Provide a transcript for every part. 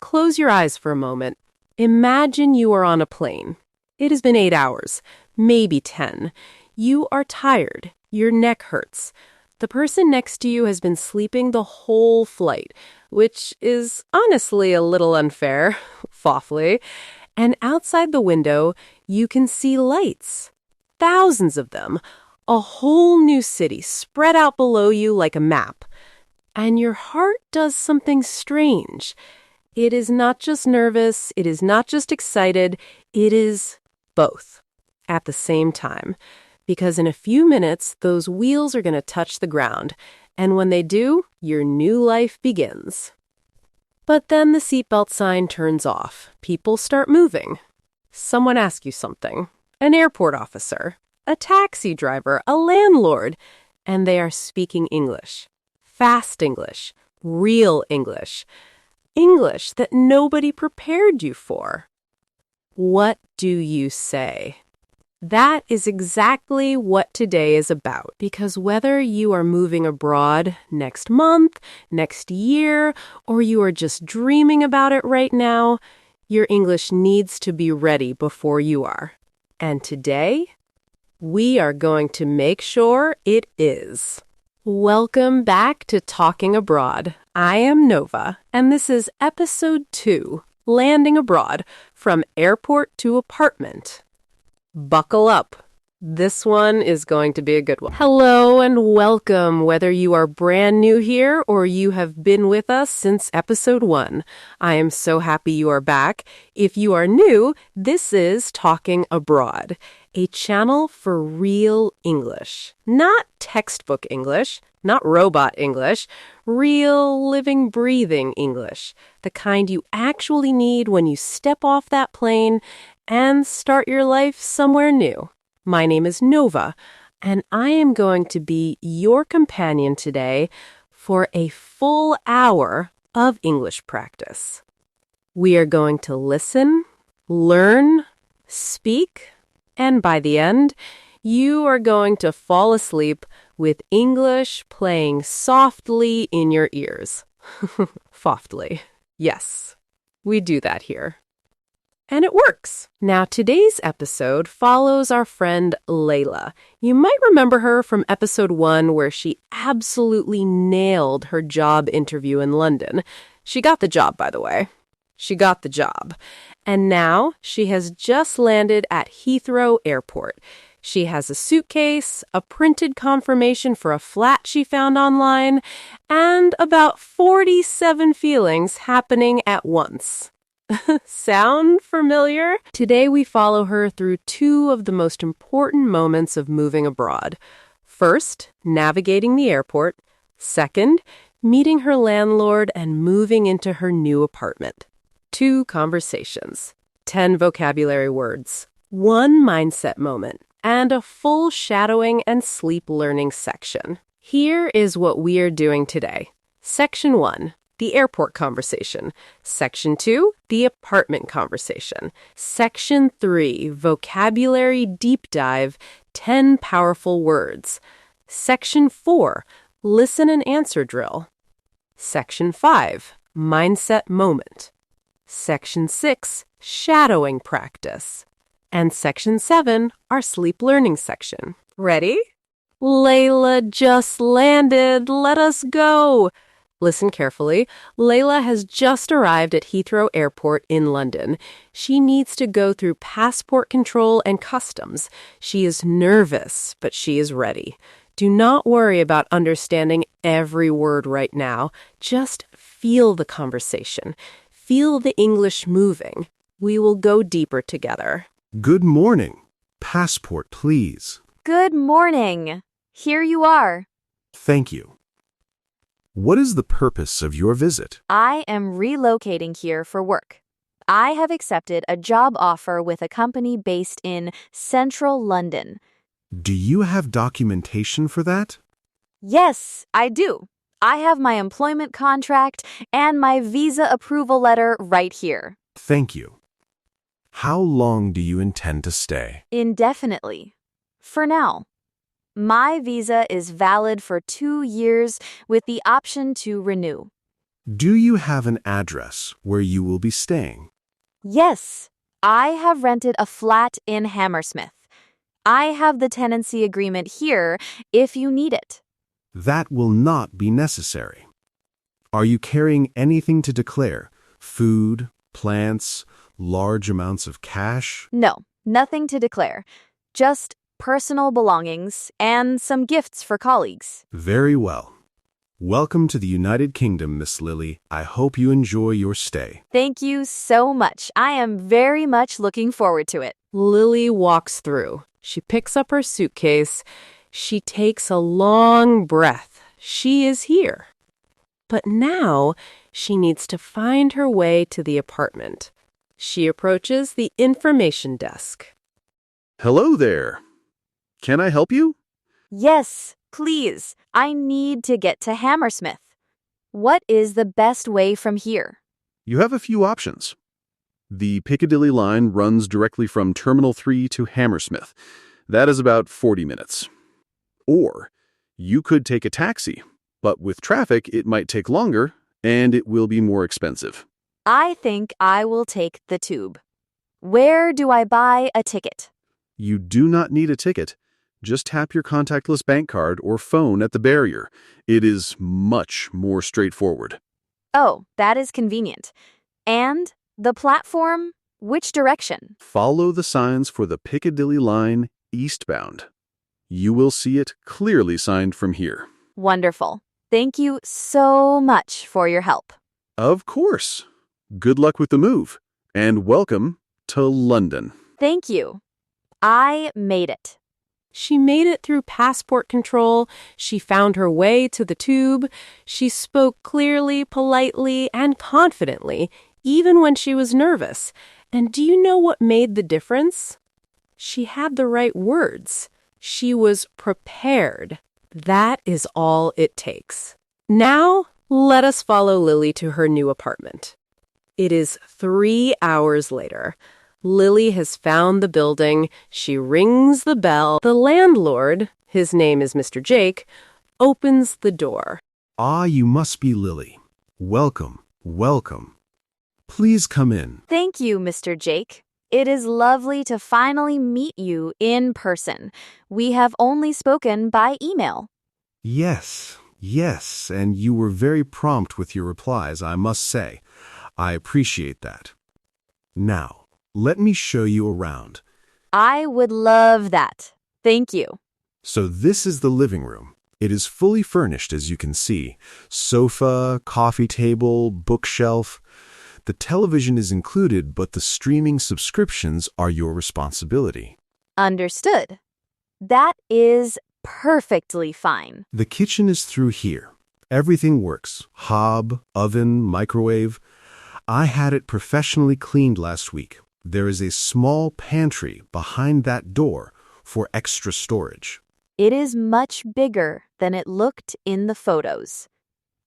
Close your eyes for a moment. Imagine you are on a plane. It has been 8 hours, maybe 10. You are tired. Your neck hurts. The person next to you has been sleeping the whole flight, which is honestly a little unfair, fawfully. And outside the window, you can see lights. Thousands of them. A whole new city spread out below you like a map. And your heart does something strange. It is not just nervous, it is not just excited, it is both at the same time. Because in a few minutes, those wheels are going to touch the ground. And when they do, your new life begins. But then the seatbelt sign turns off. People start moving. Someone asks you something. An airport officer, a taxi driver, a landlord. And they are speaking English. Fast English. Real English. English that nobody prepared you for. What do you say? That is exactly what today is about, because whether you are moving abroad next month, next year, or you are just dreaming about it right now, your English needs to be ready before you are. And today, we are going to make sure it is. Welcome back to Talking Abroad. I am Nova, and this is episode 2, Landing Abroad, from Airport to Apartment. Buckle up. This one is going to be a good one. Hello and welcome, whether you are brand new here or you have been with us since episode 1. I am so happy you are back. If you are new, this is Talking Abroad, a channel for real English. Not textbook English, not robot English, real, living, breathing English. The kind you actually need when you step off that plane and start your life somewhere new. My name is Nova, and I am going to be your companion today for a full hour of English practice. We are going to listen, learn, speak, and by the end, you are going to fall asleep with English playing softly in your ears. Softly. Yes, we do that here. And it works. Now, today's episode follows our friend Layla. You might remember her from episode 1 where she absolutely nailed her job interview in London. She got the job, by the way. She got the job. And now she has just landed at Heathrow Airport. She has a suitcase, a printed confirmation for a flat she found online, and about 47 feelings happening at once. Sound familiar? Today we follow her through 2 of the most important moments of moving abroad. First, navigating the airport. Second, meeting her landlord and moving into her new apartment. 2 conversations, 10 vocabulary words, 1 mindset moment, and a full shadowing and sleep learning section. Here is what we are doing today. Section 1. The airport conversation. Section 2, the apartment conversation. Section 3, vocabulary deep dive, 10 powerful words. Section 4, listen and answer drill. Section 5, mindset moment. Section 6, shadowing practice. And Section 7, our sleep learning section. Ready? Layla just landed. Let us go. Listen carefully. Layla has just arrived at Heathrow Airport in London. She needs to go through passport control and customs. She is nervous, but she is ready. Do not worry about understanding every word right now. Just feel the conversation. Feel the English moving. We will go deeper together. Good morning. Passport, please. Good morning. Here you are. Thank you. What is the purpose of your visit? I am relocating here for work. I have accepted a job offer with a company based in central London. Do you have documentation for that? Yes, I do. I have my employment contract and my visa approval letter right here. Thank you. How long do you intend to stay? Indefinitely. For now. My visa is valid for 2 years with the option to renew. Do you have an address where you will be staying? Yes, I have rented a flat in Hammersmith. I have the tenancy agreement here if you need it. That will not be necessary. Are you carrying anything to declare? Food, plants, large amounts of cash? No, nothing to declare. Just personal belongings and some gifts for colleagues. Very well. Welcome to the United Kingdom, Miss Lily. I hope you enjoy your stay. Thank you so much. I am very much looking forward to it. Lily walks through. She picks up her suitcase. She takes a long breath. She is here. But now she needs to find her way to the apartment. She approaches the information desk. Hello there. Can I help you? Yes, please. I need to get to Hammersmith. What is the best way from here? You have a few options. The Piccadilly line runs directly from Terminal 3 to Hammersmith. That is about 40 minutes. Or you could take a taxi, but with traffic it might take longer and it will be more expensive. I think I will take the tube. Where do I buy a ticket? You do not need a ticket. Just tap your contactless bank card or phone at the barrier. It is much more straightforward. Oh, that is convenient. And the platform? Which direction? Follow the signs for the Piccadilly line eastbound. You will see it clearly signed from here. Wonderful. Thank you so much for your help. Of course. Good luck with the move, and welcome to London. Thank you. I made it. She made it through passport control. She found her way to the tube. She spoke clearly, politely, and confidently, even when she was nervous. And do you know what made the difference? She had the right words. She was prepared. That is all it takes. Now, let us follow Lily to her new apartment. It is 3 hours later. Lily has found the building. She rings the bell. The landlord, his name is Mr. Jake, opens the door. Ah, you must be Lily. Welcome, welcome. Please come in. Thank you, Mr. Jake. It is lovely to finally meet you in person. We have only spoken by email. Yes, and you were very prompt with your replies, I must say. I appreciate that. Now, let me show you around. I would love that. Thank you. So this is the living room. It is fully furnished, as you can see. Sofa, coffee table, bookshelf. The television is included, but the streaming subscriptions are your responsibility. Understood. That is perfectly fine. The kitchen is through here. Everything works. Hob, oven, microwave. I had it professionally cleaned last week. There is a small pantry behind that door for extra storage. It is much bigger than it looked in the photos.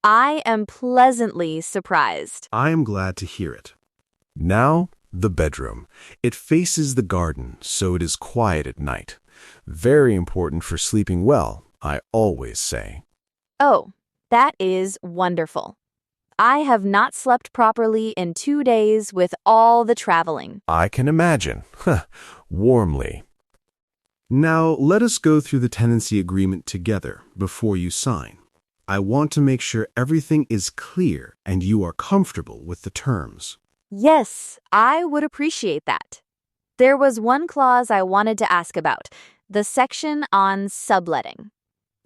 I am pleasantly surprised. I am glad to hear it. Now, the bedroom. It faces the garden, so it is quiet at night. Very important for sleeping well, I always say. Oh, that is wonderful. I have not slept properly in 2 days with all the traveling. I can imagine. Warmly. Now, let us go through the tenancy agreement together before you sign. I want to make sure everything is clear and you are comfortable with the terms. Yes, I would appreciate that. There was one clause I wanted to ask about, the section on subletting.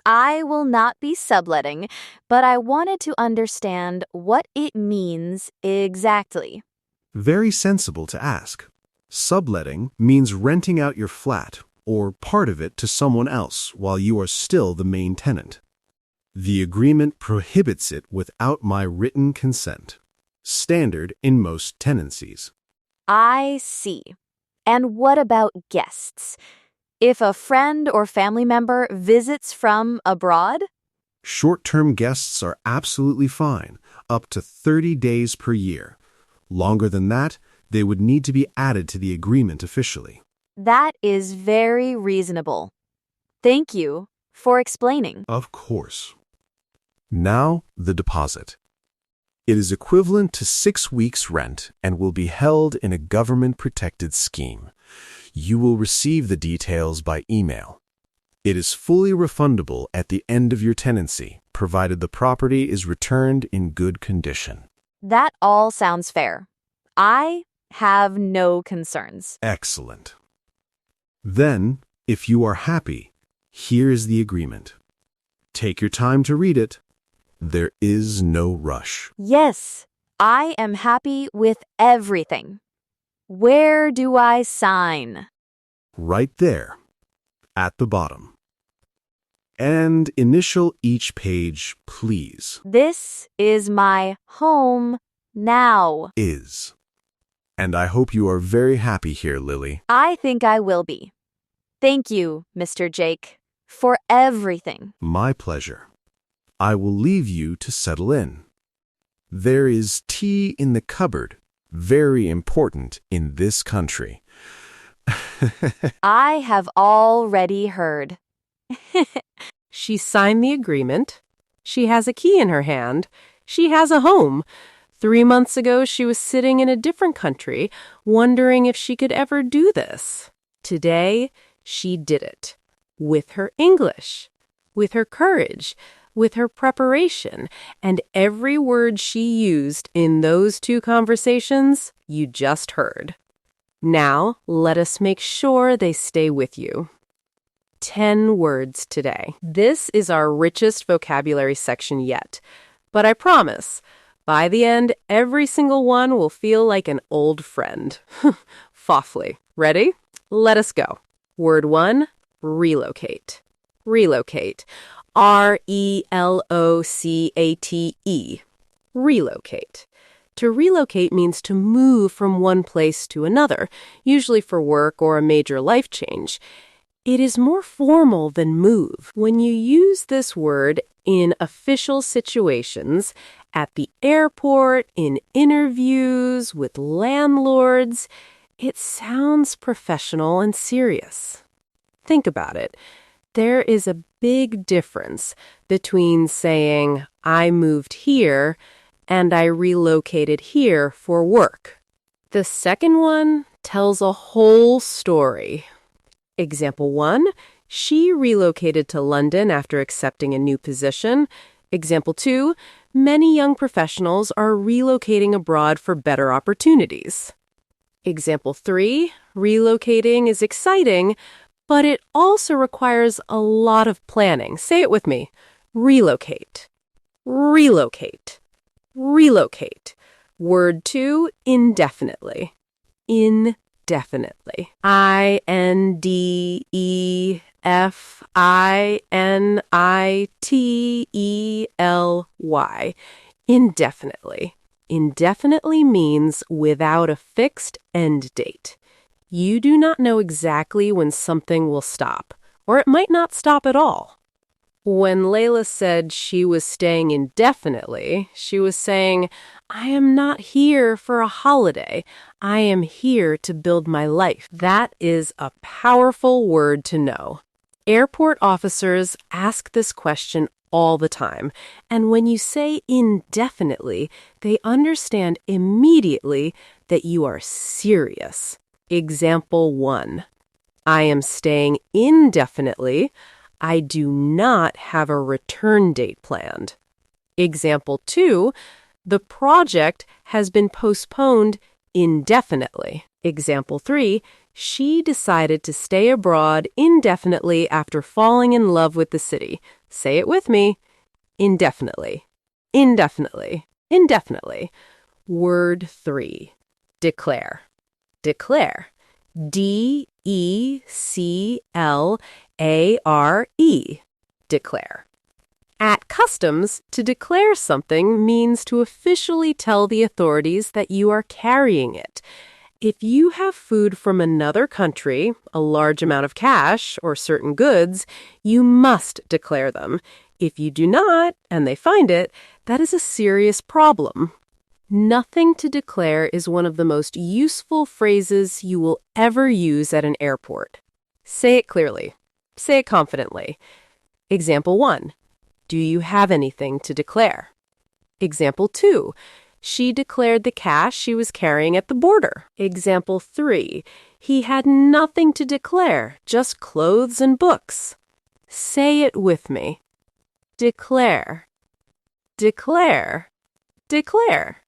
I will not be subletting, but I wanted to understand what it means exactly. Very sensible to ask. Subletting means renting out your flat or part of it to someone else while you are still the main tenant. The agreement prohibits it without my written consent. Standard in most tenancies. I see. And what about guests? If a friend or family member visits from abroad? Short-term guests are absolutely fine, up to 30 days per year. Longer than that, they would need to be added to the agreement officially. That is very reasonable. Thank you for explaining. Of course. Now, the deposit. It is equivalent to 6 weeks' rent and will be held in a government-protected scheme. You will receive the details by email. It is fully refundable at the end of your tenancy, provided the property is returned in good condition. That all sounds fair. I have no concerns. Excellent. Then, if you are happy, here is the agreement. Take your time to read it. There is no rush. Yes, I am happy with everything. Where do I sign? Right there, at the bottom. And initial each page, please. This is my home now. Is. And I hope you are very happy here, Lily. I think I will be. Thank you, Mr. Jake, for everything. My pleasure. I will leave you to settle in. There is tea in the cupboard, very important in this country. I have already heard. She signed the agreement. She has a key in her hand. She has a home. 3 months ago, she was sitting in a different country, wondering if she could ever do this. Today, she did it. With her English, with her courage, with her preparation, and every word she used in those 2 conversations you just heard. Now, let us make sure they stay with you. 10 words today. This is our richest vocabulary section yet. But I promise, by the end, every single one will feel like an old friend. Fawfully. Ready? Let us go. Word 1, relocate. Relocate. R-E-L-O-C-A-T-E. Relocate. To relocate means to move from one place to another, usually for work or a major life change. It is more formal than move. When you use this word in official situations, at the airport, in interviews, with landlords, it sounds professional and serious. Think about it. There is a big difference between saying, I moved here and I relocated here for work. The second one tells a whole story. Example 1, she relocated to London after accepting a new position. Example 2, many young professionals are relocating abroad for better opportunities. Example 3, relocating is exciting, but it also requires a lot of planning. Say it with me. Relocate. Relocate. Relocate. Word 2, indefinitely. Indefinitely. I-N-D-E-F-I-N-I-T-E-L-Y. Indefinitely. Indefinitely means without a fixed end date. You do not know exactly when something will stop, or it might not stop at all. When Layla said she was staying indefinitely, she was saying, I am not here for a holiday. I am here to build my life. That is a powerful word to know. Airport officers ask this question all the time, and when you say indefinitely, they understand immediately that you are serious. Example 1. I am staying indefinitely. I do not have a return date planned. Example 2. The project has been postponed indefinitely. Example 3. She decided to stay abroad indefinitely after falling in love with the city. Say it with me. Indefinitely. Indefinitely. Indefinitely. Word 3. Declare. Declare. D-E-C-L-A-R-E. Declare. At customs, to declare something means to officially tell the authorities that you are carrying it. If you have food from another country, a large amount of cash, or certain goods, you must declare them. If you do not, and they find it, that is a serious problem. Nothing to declare is one of the most useful phrases you will ever use at an airport. Say it clearly. Say it confidently. Example 1. Do you have anything to declare? Example 2. She declared the cash she was carrying at the border. Example 3. He had nothing to declare, just clothes and books. Say it with me. Declare, declare, declare.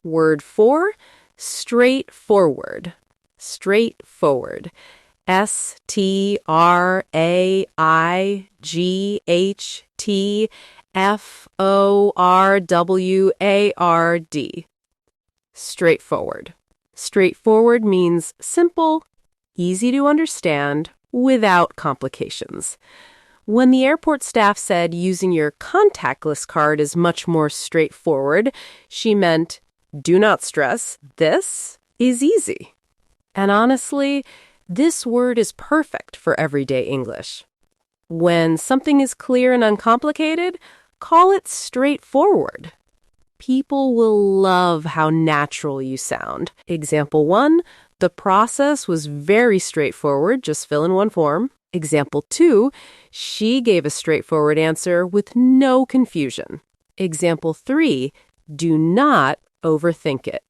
Word 4, straightforward. Straightforward. STRAIGHTFORWARD. Straightforward. Straightforward means simple, easy to understand, without complications. When the airport staff said using your contactless card is much more straightforward, she meant, do not stress, this is easy. And honestly, this word is perfect for everyday English. When something is clear and uncomplicated, call it straightforward. People will love how natural you sound. Example 1, the process was very straightforward, just fill in one form. Example 2, she gave a straightforward answer with no confusion. Example 3, do not overthink it.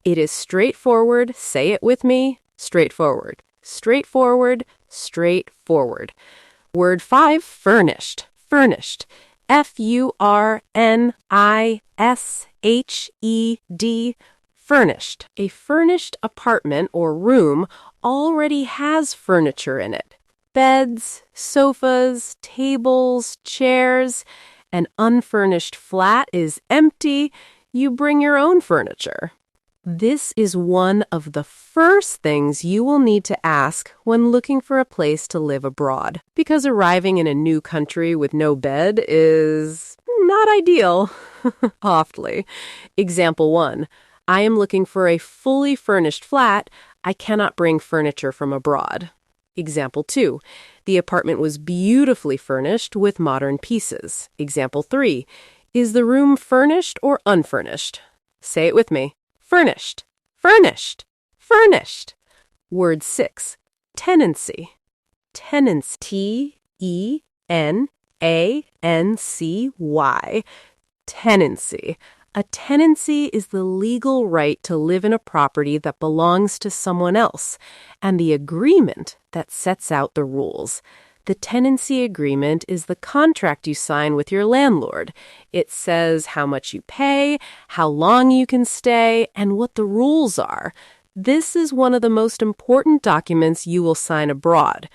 It is straightforward, say it with me, straightforward. Straightforward, straightforward. Word 5, furnished, furnished. FURNISHED, furnished. A furnished apartment or room already has furniture in it. Beds, sofas, tables, chairs. An unfurnished flat is empty. You bring your own furniture. This is one of the first things you will need to ask when looking for a place to live abroad, because arriving in a new country with no bed is not ideal. Awfully. Example 1. I am looking for a fully furnished flat. I cannot bring furniture from abroad. Example 2. The apartment was beautifully furnished with modern pieces. Example 3. Is the room furnished or unfurnished? Say it with me. Furnished, furnished, furnished. Word 6, tenancy. Tenancy, Tenancy. Tenancy. A tenancy is the legal right to live in a property that belongs to someone else, and the agreement that sets out the rules. The tenancy agreement is the contract you sign with your landlord. It says how much you pay, how long you can stay, and what the rules are. This is one of the most important documents you will sign abroad.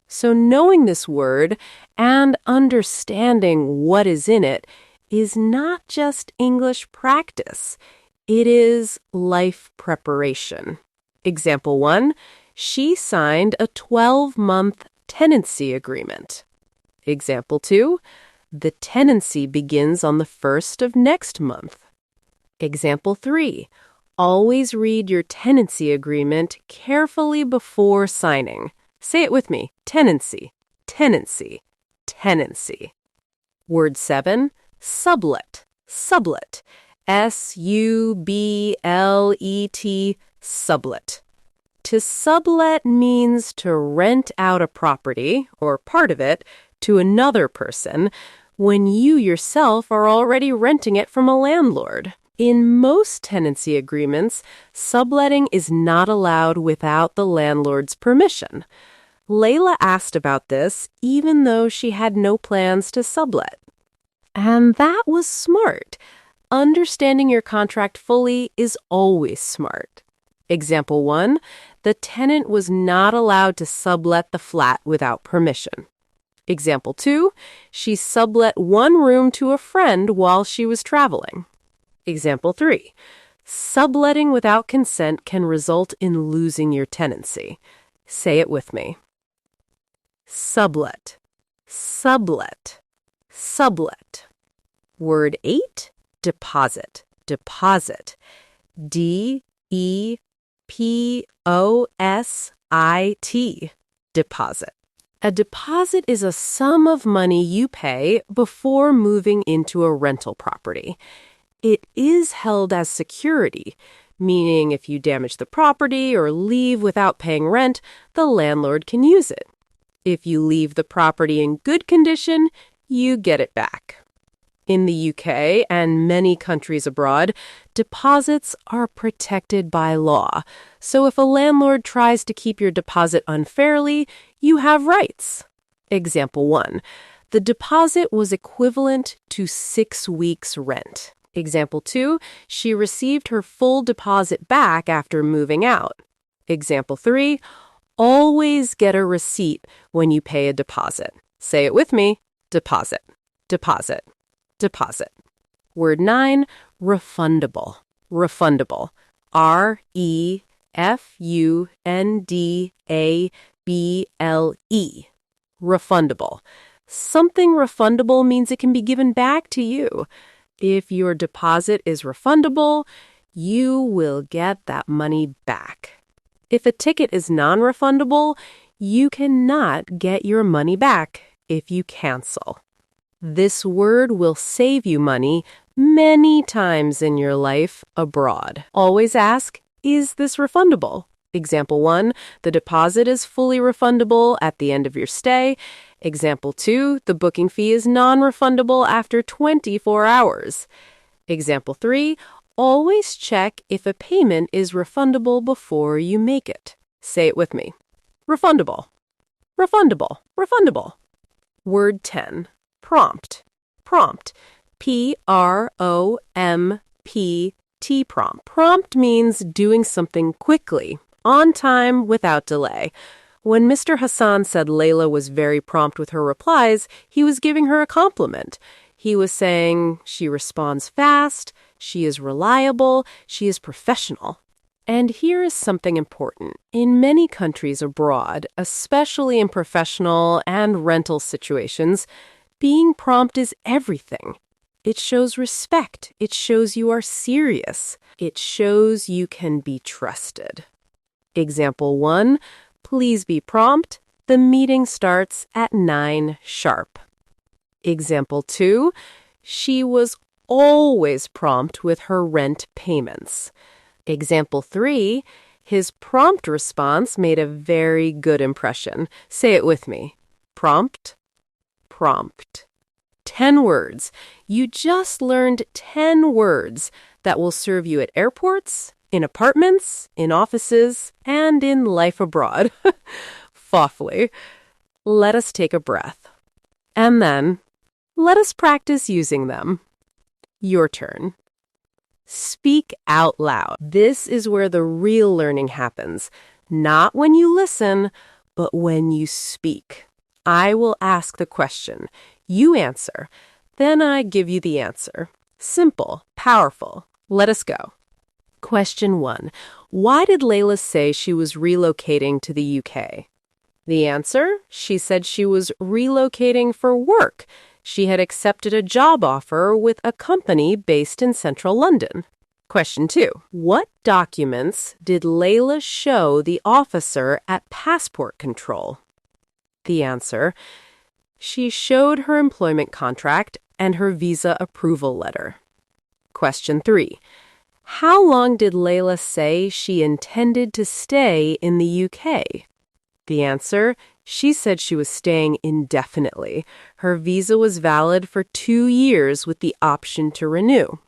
So knowing this word and understanding what is in it is not just English practice. It is life preparation. Example 1, she signed a 12-month tenancy agreement. Example 2, the tenancy begins on the 1st of next month. Example 3, always read your tenancy agreement carefully before signing. Say it with me, tenancy, tenancy, tenancy. Word 7, sublet, sublet, S-U-B-L-E-T, sublet. To sublet means to rent out a property, or part of it, to another person when you yourself are already renting it from a landlord. In most tenancy agreements, subletting is not allowed without the landlord's permission. Layla asked about this even though she had no plans to sublet. And that was smart. Understanding your contract fully is always smart. Example 1, the tenant was not allowed to sublet the flat without permission. Example 2, she sublet one room to a friend while she was traveling. Example 3, subletting without consent can result in losing your tenancy. Say it with me. Sublet, sublet, sublet. Word 8, deposit, deposit. D-E-P-O-S-I-T, deposit. A deposit is a sum of money you pay before moving into a rental property. It is held as security, meaning if you damage the property or leave without paying rent, the landlord can use it. If you leave the property in good condition, you get it back. In the UK and many countries abroad, deposits are protected by law. So if a landlord tries to keep your deposit unfairly, you have rights. Example 1. The deposit was equivalent to 6 weeks' rent. Example 2. She received her full deposit back after moving out. Example 3. Always get a receipt when you pay a deposit. Say it with me. Deposit, deposit, deposit. Word 9, refundable, refundable. R-E-F-U-N-D-A-B-L-E. Refundable. Something refundable means it can be given back to you. If your deposit is refundable, you will get that money back. If a ticket is non-refundable, you cannot get your money back if you cancel. This word will save you money many times in your life abroad. Always ask, is this refundable? Example 1, the deposit is fully refundable at the end of your stay. Example 2, the booking fee is non-refundable after 24 hours. Example 3, always check if a payment is refundable before you make it. Say it with me. Refundable, refundable, refundable. Word 10, prompt, prompt. P-R-O-M-P-T, prompt. Prompt means doing something quickly, on time, without delay. When Mr. Hassan said Layla was very prompt with her replies, he was giving her a compliment. He was saying she responds fast, she is reliable, she is professional. And here is something important. In many countries abroad, especially in professional and rental situations, being prompt is everything. It shows respect. It shows you are serious. It shows you can be trusted. Example 1, please be prompt. The meeting starts at 9 sharp. Example 2, she was always prompt with her rent payments. Example 3, his prompt response made a very good impression. Say it with me. Prompt, prompt. 10 words. You just learned 10 words that will serve you at airports, in apartments, in offices, and in life abroad. Fawfully. Let us take a breath. And then, let us practice using them. Your turn. Speak out loud. This is where the real learning happens. Not when you listen, but when you speak. I will ask the question. You answer. Then I give you the answer. Simple, powerful. Let us go. Question 1. Why did Layla say she was relocating to the UK? The answer? She said she was relocating for work. She had accepted a job offer with a company based in central London. Question 2. What documents did Layla show the officer at passport control? The answer: she showed her employment contract and her visa approval letter. Question 3. How long did Layla say she intended to stay in the UK? The answer: she said she was staying indefinitely. Her visa was valid for 2 years with the option to renew.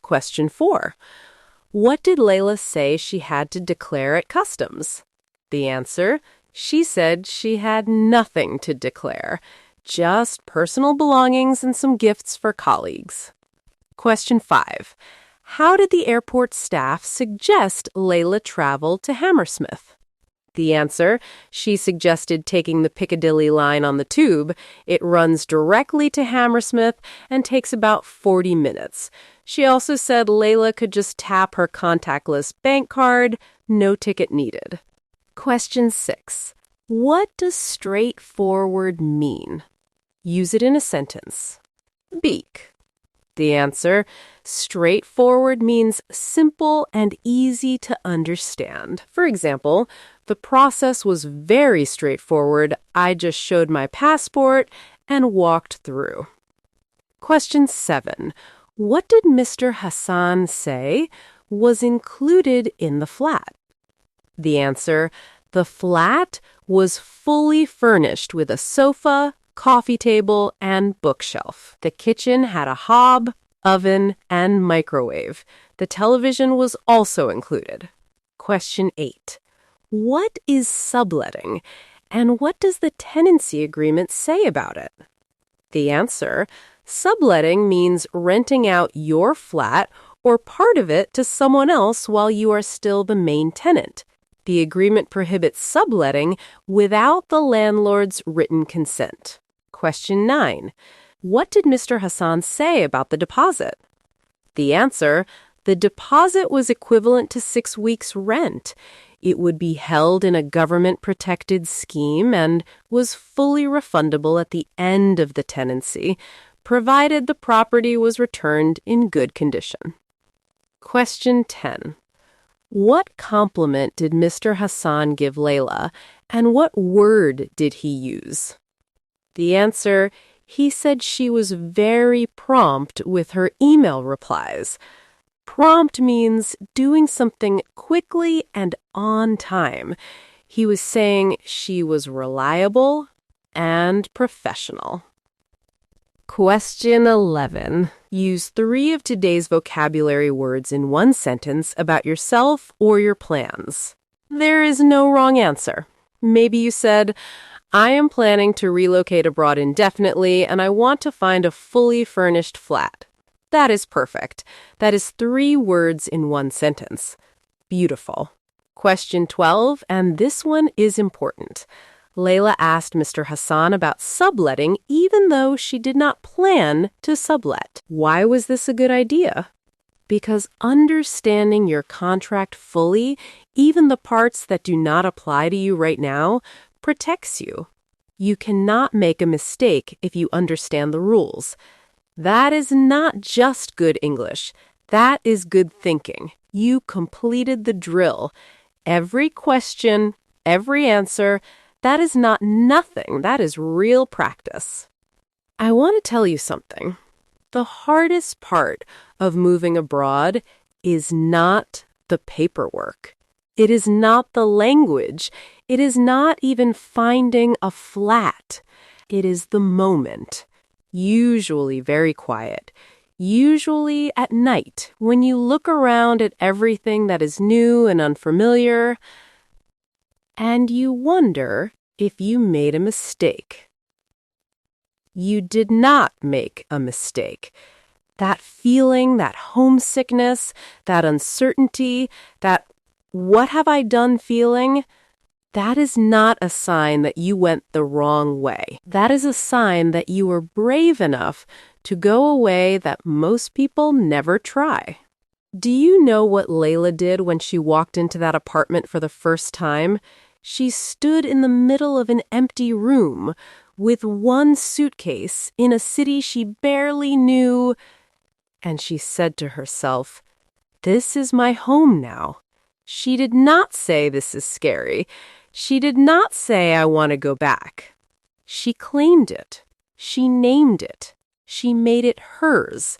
Question 4. What did Layla say she had to declare at customs? The answer: she said she had nothing to declare, just personal belongings and some gifts for colleagues. Question 5. How did the airport staff suggest Layla travel to Hammersmith? The answer: she suggested taking the Piccadilly line on the tube. It runs directly to Hammersmith and takes about 40 minutes. She also said Layla could just tap her contactless bank card, no ticket needed. Question 6. What does straightforward mean? Use it in a sentence. Beak. The answer: straightforward means simple and easy to understand. For example, the process was very straightforward. I just showed my passport and walked through. Question 7. What did Mr. Hassan say was included in the flat? The answer: the flat was fully furnished with a sofa, coffee table, and bookshelf. The kitchen had a hob, oven, and microwave. The television was also included. Question 8. What is subletting, and what does the tenancy agreement say about it? The answer: subletting means renting out your flat or part of it to someone else while you are still the main tenant. The agreement prohibits subletting without the landlord's written consent. Question 9. What did Mr. Hassan say about the deposit? The answer: the deposit was equivalent to 6 weeks' rent. It would be held in a government-protected scheme and was fully refundable at the end of the tenancy, provided the property was returned in good condition. Question 10. What compliment did Mr. Hassan give Layla, and what word did he use? The answer: he said she was very prompt with her email replies. Prompt means doing something quickly and on time. He was saying she was reliable and professional. Question 11. Use 3 of today's vocabulary words in one sentence about yourself or your plans. There is no wrong answer. Maybe you said, I am planning to relocate abroad indefinitely and I want to find a fully furnished flat. That is perfect. That is 3 words in one sentence. Beautiful. Question 12, and this one is important. Layla asked Mr. Hassan about subletting even though she did not plan to sublet. Why was this a good idea? Because understanding your contract fully, even the parts that do not apply to you right now, protects you. You cannot make a mistake if you understand the rules. That is not just good English. That is good thinking. You completed the drill. Every question, every answer, that is not nothing. That is real practice. I want to tell you something. The hardest part of moving abroad is not the paperwork. It is not the language. It is not even finding a flat. It is the moment. Usually very quiet, usually at night when you look around at everything that is new and unfamiliar, and you wonder if you made a mistake. You did not make a mistake. That feeling, that homesickness, that uncertainty, that what have I done feeling, that is not a sign that you went the wrong way. That is a sign that you were brave enough to go a way that most people never try. Do you know what Layla did when she walked into that apartment for the first time? She stood in the middle of an empty room with one suitcase in a city she barely knew, and she said to herself, "This is my home now." She did not say this is scary. She did not say I want to go back. She claimed it. She named it. She made it hers.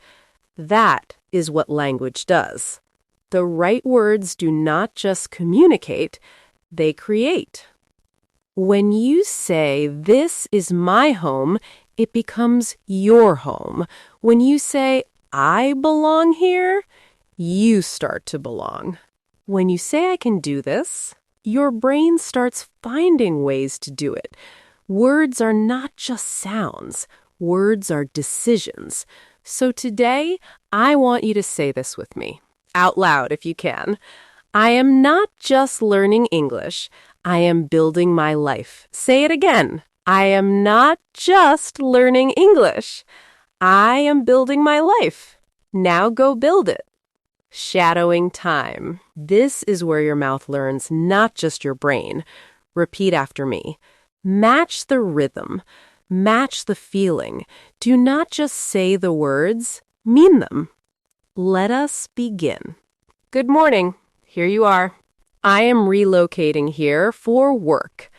That is what language does. The right words do not just communicate, they create. When you say, "This is my home," it becomes your home. When you say, "I belong here," you start to belong. When you say, "I can do this," your brain starts finding ways to do it. Words are not just sounds. Words are decisions. So today, I want you to say this with me, out loud if you can. I am not just learning English. I am building my life. Say it again. I am not just learning English. I am building my life. Now go build it. Shadowing time. This is where your mouth learns, not just your brain. Repeat after me. Match the rhythm. Match the feeling. Do not just say the words, mean them. Let us begin. Good morning. Here you are. I am relocating here for work.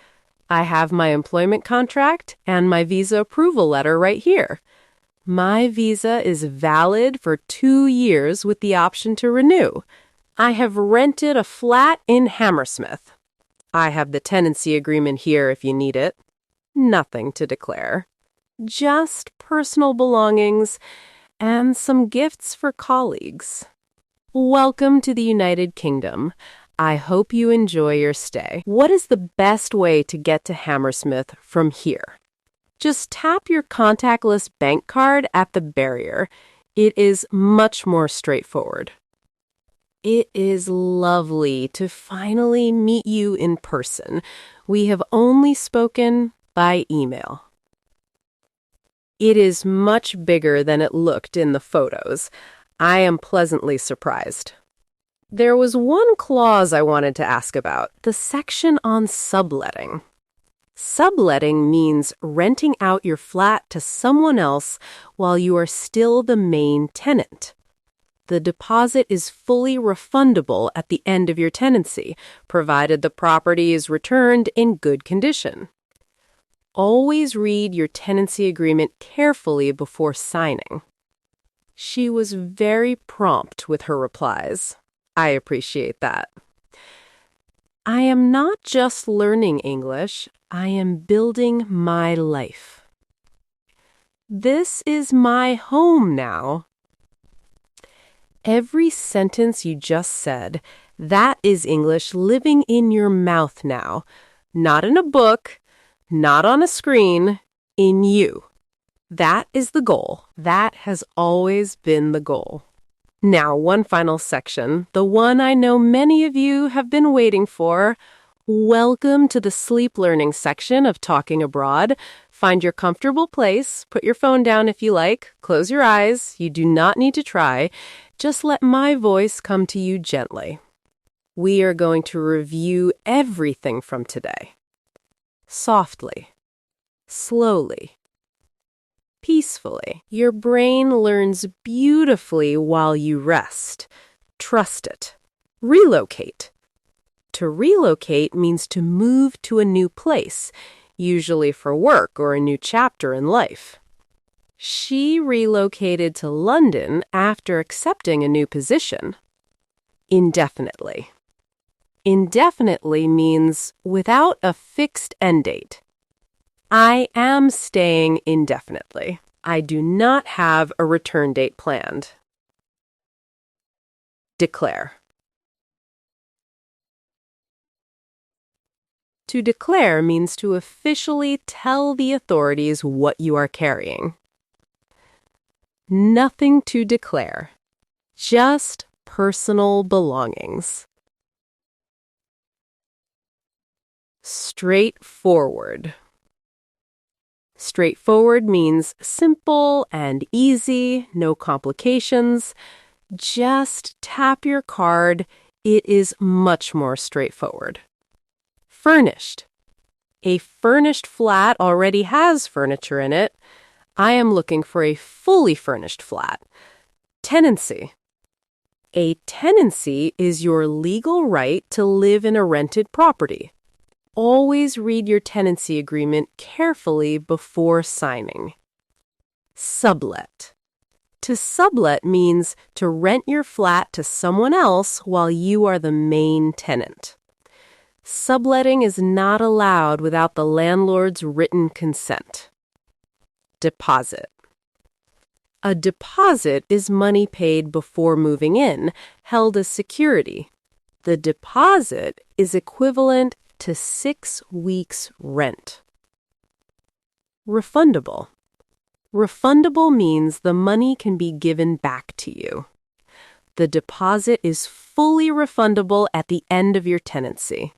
I have my employment contract and my visa approval letter right here. My visa is valid for 2 years with the option to renew. I have rented a flat in Hammersmith. I have the tenancy agreement here if you need it. Nothing to declare. just personal belongings and some gifts for colleagues. Welcome to the United Kingdom. I hope you enjoy your stay. What is the best way to get to Hammersmith from here? Just tap your contactless bank card at the barrier. It is much more straightforward. It is lovely to finally meet you in person. We have only spoken by email. It is much bigger than it looked in the photos. I am pleasantly surprised. There was one clause I wanted to ask about, the section on subletting. Subletting means renting out your flat to someone else while you are still the main tenant. The deposit is fully refundable at the end of your tenancy, provided the property is returned in good condition. Always read your tenancy agreement carefully before signing. She was very prompt with her replies. I appreciate that. I am not just learning English, I am building my life. This is my home now. Every sentence you just said, that is English living in your mouth now. Not in a book, not on a screen, in you. That is the goal. That has always been the goal. Now, one final section, the one I know many of you have been waiting for. Welcome to the sleep learning section of Talking Abroad. Find your comfortable place, put your phone down if you like, close your eyes. You do not need to try. Just let my voice come to you gently. We are going to review everything from today. Softly, slowly, peacefully. Your brain learns beautifully while you rest. Trust it. Relocate. To relocate means to move to a new place, usually for work or a new chapter in life. She relocated to London after accepting a new position. Indefinitely. Indefinitely means without a fixed end date. I am staying indefinitely. I do not have a return date planned. Declare. To declare means to officially tell the authorities what you are carrying. Nothing to declare. Just personal belongings. Straightforward. Straightforward means simple and easy, no complications. Just tap your card. It is much more straightforward. Furnished. A furnished flat already has furniture in it. I am looking for a fully furnished flat. Tenancy. A tenancy is your legal right to live in a rented property. Always read your tenancy agreement carefully before signing. Sublet. To sublet means to rent your flat to someone else while you are the main tenant. Subletting is not allowed without the landlord's written consent. Deposit. A deposit is money paid before moving in, held as security. The deposit is equivalent to 6 weeks' rent. Refundable. Refundable means the money can be given back to you. The deposit is fully refundable at the end of your tenancy.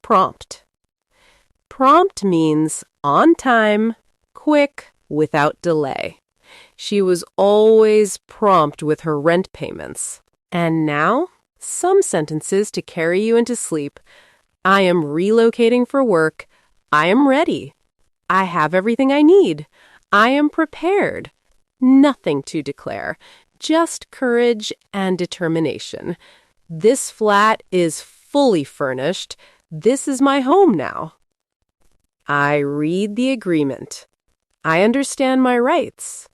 Prompt. Prompt means on time, quick, without delay. She was always prompt with her rent payments. And now, some sentences to carry you into sleep. I am relocating for work. I am ready. I have everything I need. I am prepared. Nothing to declare, just courage and determination. This flat is fully furnished. This is my home now. I read the agreement. I understand my rights.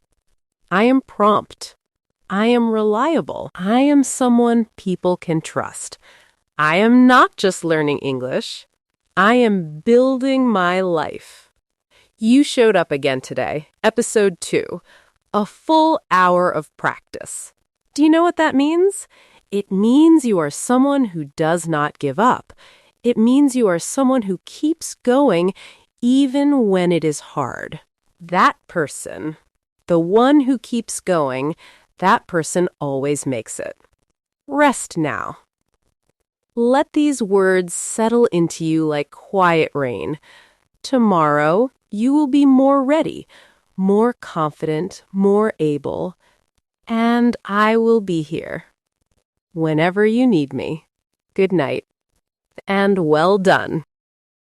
I am prompt. I am reliable. I am someone people can trust. I am not just learning English. I am building my life. You showed up again today. Episode 2. A full hour of practice. Do you know what that means? It means you are someone who does not give up. It means you are someone who keeps going even when it is hard. That person, the one who keeps going, that person always makes it. Rest now. Let these words settle into you like quiet rain. Tomorrow, you will be more ready, more confident, more able, and I will be here whenever you need me. Good night, and well done.